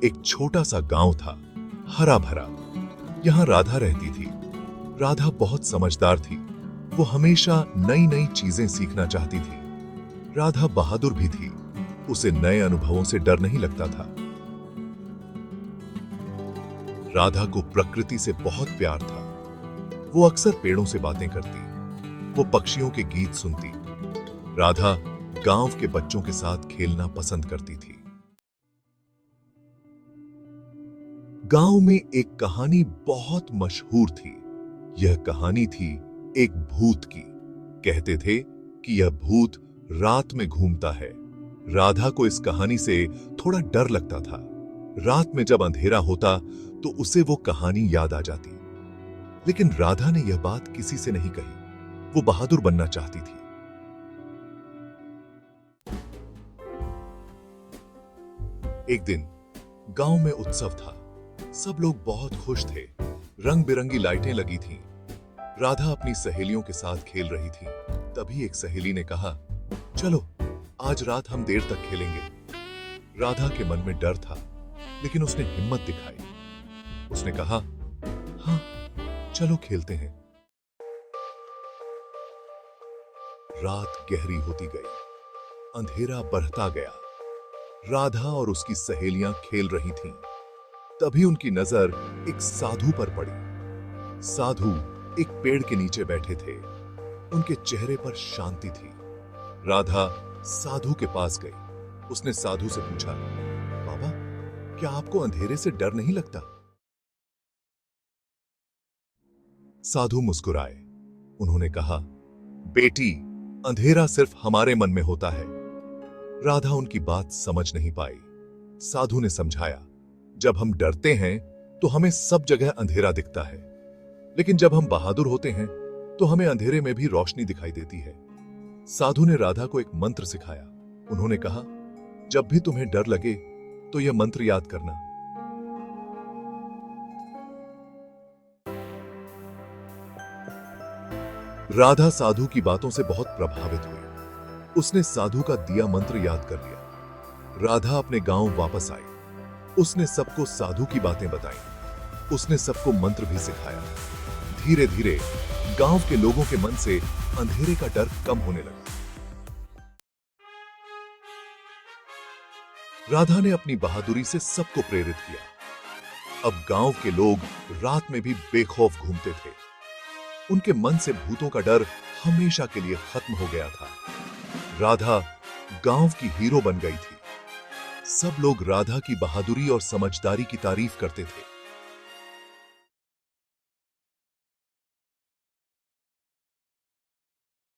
एक छोटा सा गांव था, हरा भरा। यहां राधा रहती थी। राधा बहुत समझदार थी। वो हमेशा नई नई चीजें सीखना चाहती थी। राधा बहादुर भी थी। उसे नए अनुभवों से डर नहीं लगता था। राधा को प्रकृति से बहुत प्यार था। वो अक्सर पेड़ों से बातें करती, वो पक्षियों के गीत सुनती। राधा गांव के बच्चों के साथ खेलना पसंद करती थी। गांव में एक कहानी बहुत मशहूर थी। यह कहानी थी एक भूत की। कहते थे कि यह भूत रात में घूमता है। राधा को इस कहानी से थोड़ा डर लगता था। रात में जब अंधेरा होता तो उसे वो कहानी याद आ जाती। लेकिन राधा ने यह बात किसी से नहीं कही। वो बहादुर बनना चाहती थी। एक दिन गांव में उत्सव था। सब लोग बहुत खुश थे। रंग बिरंगी लाइटें लगी थीं। राधा अपनी सहेलियों के साथ खेल रही थी। तभी एक सहेली ने कहा, चलो आज रात हम देर तक खेलेंगे। राधा के मन में डर था, लेकिन उसने हिम्मत दिखाई। उसने कहा, हाँ चलो खेलते हैं। रात गहरी होती गई। अंधेरा बढ़ता गया। राधा और उसकी सहेलियां खेल रही थीं। तभी उनकी नजर एक साधु पर पड़ी। साधु एक पेड़ के नीचे बैठे थे। उनके चेहरे पर शांति थी। राधा साधु के पास गई। उसने साधु से पूछा, बाबा, क्या आपको अंधेरे से डर नहीं लगता? साधु मुस्कुराए। उन्होंने कहा, बेटी, अंधेरा सिर्फ हमारे मन में होता है। राधा उनकी बात समझ नहीं पाई। साधु ने समझाया, जब हम डरते हैं तो हमें सब जगह अंधेरा दिखता है, लेकिन जब हम बहादुर होते हैं तो हमें अंधेरे में भी रोशनी दिखाई देती है। साधु ने राधा को एक मंत्र सिखाया। उन्होंने कहा, जब भी तुम्हें डर लगे तो यह मंत्र याद करना। राधा साधु की बातों से बहुत प्रभावित हुई। उसने साधु का दिया मंत्र याद कर लिया। राधा अपने गांव वापस आई। उसने सबको साधु की बातें बताई। उसने सबको मंत्र भी सिखाया। धीरे धीरे गांव के लोगों के मन से अंधेरे का डर कम होने लगा। राधा ने अपनी बहादुरी से सबको प्रेरित किया। अब गांव के लोग रात में भी बेखौफ घूमते थे। उनके मन से भूतों का डर हमेशा के लिए खत्म हो गया था। राधा गांव की हीरो बन गई थी। सब लोग राधा की बहादुरी और समझदारी की तारीफ करते थे।